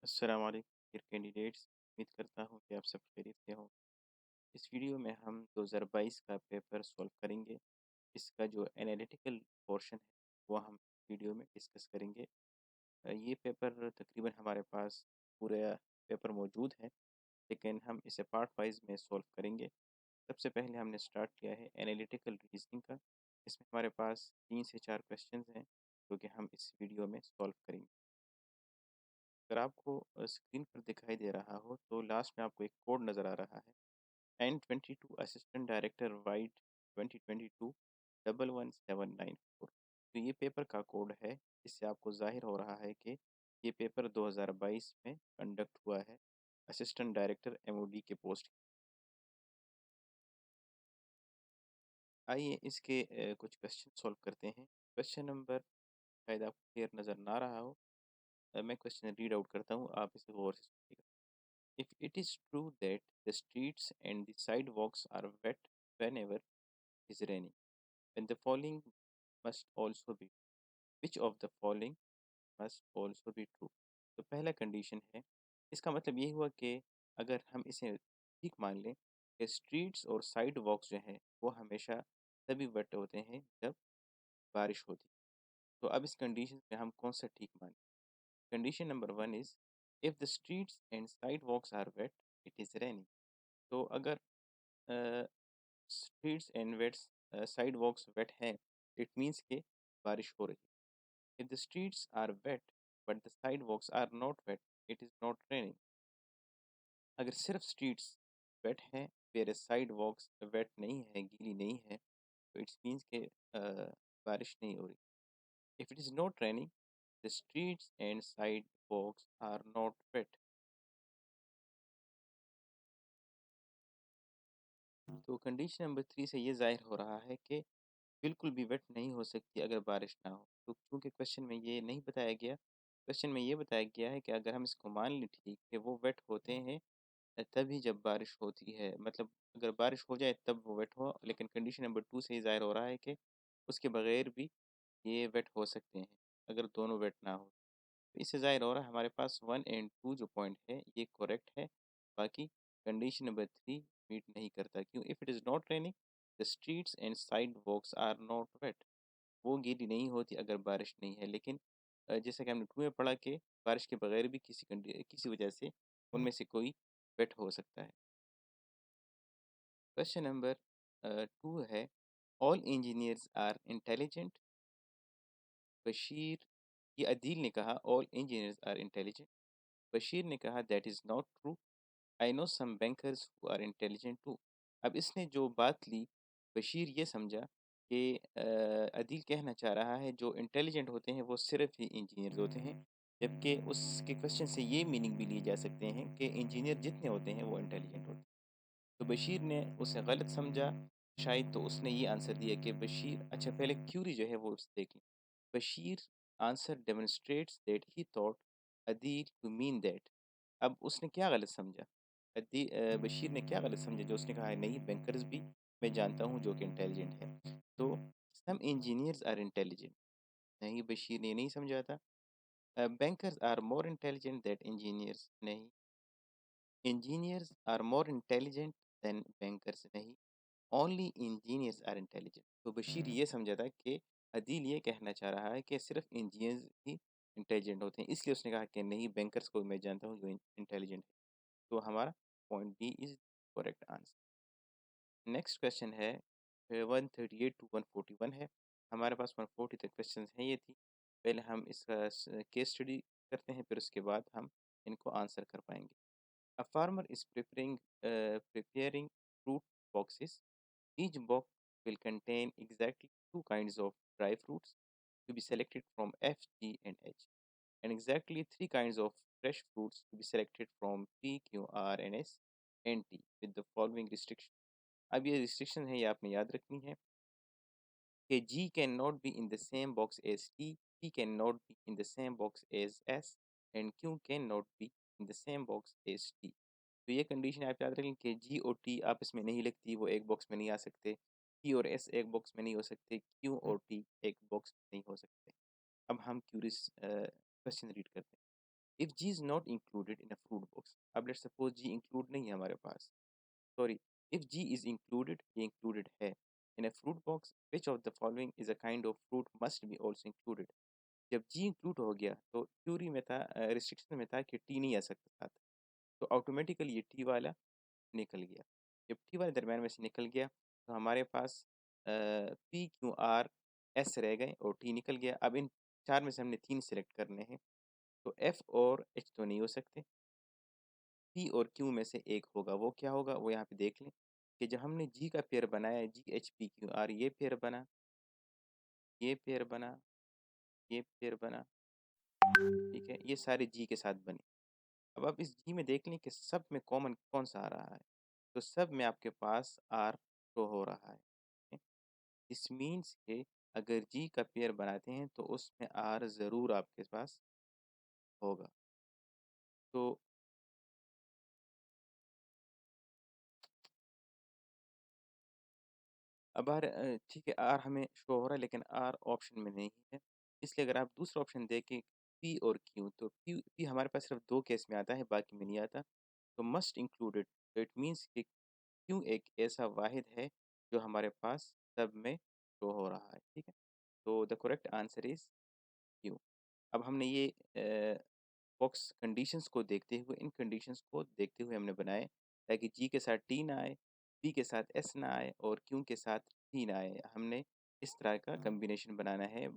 अस्सलाम वालेकुम dear candidates. उम्मीद करता हूँ कि आप सब खैरियत से हो। इस वीडियो में हम 2022 का पेपर सॉल्व करेंगे। इसका जो एनालिटिकल पोर्शन है वो हम वीडियो में डिस्कस करेंगे। ये पेपर तकरीबन हमारे पास पूरा पेपर मौजूद है, लेकिन हम इसे पार्ट वाइज में सॉल्व करेंगे। सबसे पहले हमने स्टार्ट किया है एनालिटिकल रीजनिंग का। इसमें हमारे पास 3 से 4 क्वेश्चंस हैं जो कि हम इस वीडियो में सॉल्व करेंगे। अगर आपको स्क्रीन पर दिखाई दे रहा हो तो लास्ट में आपको एक कोड नज़र आ रहा है N22 असिस्टेंट डायरेक्टर वाइड 2022 11794। तो ये पेपर का कोड है। इससे आपको जाहिर हो रहा है कि ये पेपर 2022 में कंडक्ट हुआ है असिस्टेंट डायरेक्टर एमओडी के पोस्ट। आइए इसके कुछ क्वेश्चन सॉल्व करते हैं। क्वेश्चन नंबर शायद आपको क्लियर नज़र ना रहा हो। मैं क्वेश्चन रीड आउट करता हूँ, आप इसे गौर से सुनिएगा। If it is true that the streets and the sidewalks are wet whenever it is raining, then the following must also be. Which of the following must also be true? तो पहला condition है, इसका मतलब ये हुआ कि अगर हम इसे ठीक मान लें कि स्ट्रीट्स और साइड वॉक्स जो हैं वो हमेशा तभी वेट होते हैं जब बारिश होती है। तो अब इस कंडीशन में हम कौन सा ठीक मानें? Condition number 1 is if the streets and sidewalks are wet it is raining. तो अगर streets and wets sidewalks wet हैं, इट मीन्स के बारिश हो रही है। If the streets are wet but the sidewalks are not wet it is not raining. अगर सिर्फ स्ट्रीट्स वेट हैं वेयर साइड वॉक्स वेट नहीं है, गीली नहीं है, तो इट्स मीन्स के बारिश नहीं हो रही। If it is not raining the streets and sidewalks are not wet. तो कंडीशन नंबर 3 से ये ज़ाहिर हो रहा है कि बिल्कुल भी वेट नहीं हो सकती अगर बारिश ना हो। तो चूँकि क्वेश्चन में ये नहीं बताया गया, क्वेश्चन में ये बताया गया है कि अगर हम इसको मान लें ठीक कि वो वेट होते हैं तभी जब बारिश होती है। मतलब अगर बारिश हो जाए तब वो वेट हो, लेकिन कंडीशन नंबर 2 से ये ज़ाहिर हो रहा है कि उसके बगैर भी ये वेट हो सकते हैं, अगर दोनों वेट ना हो। तो इससे ज़ाहिर हो रहा है हमारे पास 1 एंड 2 जो पॉइंट है ये करेक्ट है। बाकी कंडीशन नंबर 3 मीट नहीं करता। क्यों? If it is not raining the streets and sidewalks are not wet. वो गीली नहीं होती अगर बारिश नहीं है। लेकिन जैसा कि हमने 2 में पढ़ा कि बारिश के बगैर भी किसी वजह से उनमें से कोई वेट हो सकता है। क्वेश्चन नंबर 2 है all engineers are intelligent. Bashir ये अदील ने कहा all engineers are intelligent. Bashir ने कहा that is not true. I know some bankers who are intelligent too. अब इसने जो बात ली, बशीर ये समझा कि अदील कहना चाह रहा है जो इंटेलिजेंट होते हैं वो सिर्फ ही इंजीनियर्स होते हैं, जबकि उसके क्वेश्चन से ये मीनिंग भी लिए जा सकते हैं कि इंजीनियर जितने होते हैं वो इंटेलिजेंट होते हैं। तो बशीर ने उसे गलत समझा शायद, तो उसने ये आंसर दिया कि बशीर, अच्छा पहले क्यूरी जो है वो उसे देख लें। Bashir answer demonstrates that he thought Adeel to mean that. अब उसने क्या गलत समझा? बशीर ने क्या गलत समझा जो उसने कहा है नहीं बैंकर्स भी मैं जानता हूँ जो कि इंटेलिजेंट है। तो सम इंजीनियर्स आर इंटेलिजेंट, नहीं बशीर ने नहीं समझा था। Bankers are more intelligent that engineers, नहीं। Engineers are more intelligent than bankers, नहीं। Only engineers are intelligent. तो बशीर ये समझा था कि अदील ये कहना चाह रहा है कि सिर्फ इंजीनियर्स ही इंटेलिजेंट होते हैं, इसलिए उसने कहा कि नहीं बैंकर्स को मैं जानता हूँ जो इंटेलिजेंट है। तो हमारा point B is correct answer. Next question है 138 टू 141 है। हमारे पास 140 तक क्वेश्चन हैं। ये थी, पहले हम इसका केस स्टडी करते हैं, फिर उसके बाद हम इनको आंसर कर पाएंगे। A farmer is preparing fruit boxes. Each box will contain exactly two kinds of dry fruits to be selected from F, G, and H, and exactly three kinds of fresh fruits to be selected from P, Q, R, and S and T with the following restriction. अब ये restriction है, ये आपने याद रखनी है कि G can not be in the same box as T, P can not be in the same box as S, and Q can not be in the same box as T। तो ये condition आप याद रखें कि G और T आपस में नहीं लगती, वो एक बॉक्स में नहीं आ सकते। P और S एक बॉक्स में नहीं हो सकते, Q और T एक बॉक्स में नहीं हो सकते। अब हम क्यूरियस क्वेश्चन रीड करते हैं। If G is not included in a fruit box, अब लेट्स सपोज जी इंक्लूड नहीं है हमारे पास, sorry, if G is included, ये इंक्लूडेड है in a fruit box, which of the following is a kind of fruit must be also included. जब G include हो गया तो क्यूरी में था, रिस्ट्रिक्शन में था कि टी नहीं आ सकता था, तो ऑटोमेटिकली ये टी वाला निकल गया। जब टी वाले दरमियान में से निकल गया तो हमारे पास पी क्यू आर एस रह गए और टी निकल गया। अब इन चार में से हमने तीन सेलेक्ट करने हैं, तो एफ और एच तो नहीं हो सकते, पी और क्यू में से एक होगा। वो क्या होगा वो यहाँ पे देख लें कि जब हमने जी का पेयर बनाया, जी एच पी क्यू आर, ये पेयर बना, ये पेयर बना, ये पेयर बना, ठीक है, ये सारे जी के साथ बने। अब आप इस जी में देख लें कि सब में कॉमन कौन सा आ रहा है, तो सब में आपके पास आर शो हो रहा है। दिस मीन्स के अगर जी का पेयर बनाते हैं तो उसमें आर ज़रूर आपके पास होगा। तो अब आर ठीक है, आर हमें शो हो रहा है लेकिन आर ऑप्शन में नहीं है, इसलिए अगर आप दूसरा ऑप्शन देखें पी और क्यू, तो पी हमारे पास सिर्फ दो केस में आता है, बाकी में नहीं आता, तो मस्ट इंक्लूडेड, तो इट मीन्स कि क्यू एक ऐसा वाहिद है जो हमारे पास सब में शो हो रहा है, ठीक है। तो the correct answer is Q. अब हमने ये बॉक्स कंडीशंस को देखते हुए, इन कंडीशंस को देखते हुए हमने बनाए ताकि जी के साथ टी ना आए, पी के साथ एस ना आए और क्यू के साथ टी ना आए। हमने इस तरह का कम्बिनेशन बनाना है,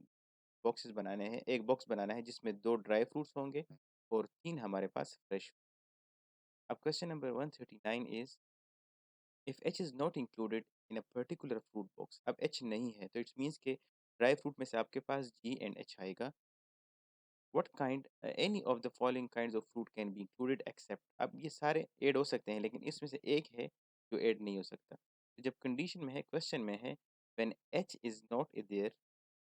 बॉक्सेस बनाने हैं, एक बॉक्स बनाना है जिसमें दो ड्राई फ्रूट्स होंगे और तीन हमारे पास फ्रेश। अब question number 139 is if H is not included in a particular fruit box. अब एच नहीं है तो इट्स मीन्स के ड्राई फ्रूट में से आपके पास जी एंड एच आएगा। What kind any of the following kinds of fruit can be included except. अब ये सारे ऐड हो सकते हैं लेकिन इसमें से एक है जो ऐड नहीं हो सकता। तो जब कंडीशन में है, क्वेश्चन में है when H is not there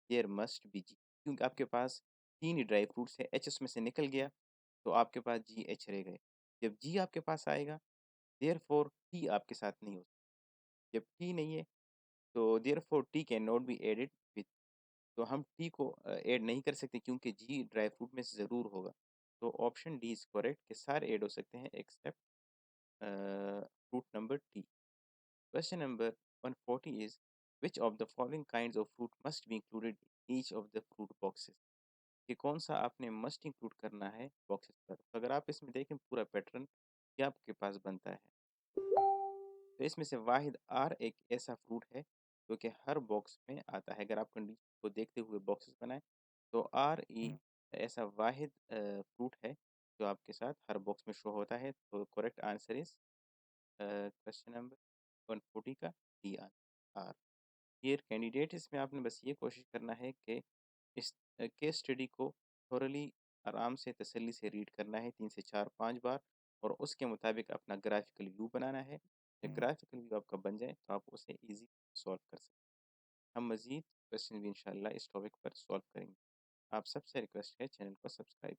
there must be G, क्योंकि आपके पास तीन ही ड्राई फ्रूट्स है, एच उसमें से निकल गया तो आपके पास जी एच रह गए। जब जी आपके पास आएगा देयर फोर टी आपके साथ नहीं हो सकता। जब टी नहीं है तो there four T can not be added with, तो हम टी को ऐड नहीं कर सकते क्योंकि जी ड्राई फ्रूट में से ज़रूर होगा। तो ऑप्शन डी इज़ करेक्ट कि सारे ऐड हो सकते हैं except fruit number T. Question number 140 is which of the following kinds of fruit must be included in each of the fruit boxes. कि कौन सा आपने मस्ट इंक्लूड करना है बॉक्सेस पर। तो अगर आप इसमें देखें पूरा पैटर्न क्या आपके पास बनता है, तो इसमें से वाहिद आर एक ऐसा फ्रूट है जो कि हर बॉक्स में आता है। अगर आप कंडीशन को देखते हुए बॉक्सेस बनाएं तो आर ई ऐसा वाहिद फ्रूट है जो आपके साथ हर बॉक्स में शो होता है। तो correct answer is question number 140 का डी आर। ये कैंडिडेट, इसमें आपने बस ये कोशिश करना है कि इस केस स्टडी को थोरली आराम से तसल्ली से रीड करना है 3 से 4 5 बार और उसके मुताबिक अपना ग्राफिकल व्यू बनाना है। जब ग्राफिकल व्यू आपका बन जाए तो आप उसे इजी सॉल्व कर सकते हैं। हम मज़ीद क्वेश्चन भी इंशाल्लाह इस टॉपिक पर सॉल्व करेंगे। आप सबसे रिक्वेस्ट है चैनल को सब्सक्राइब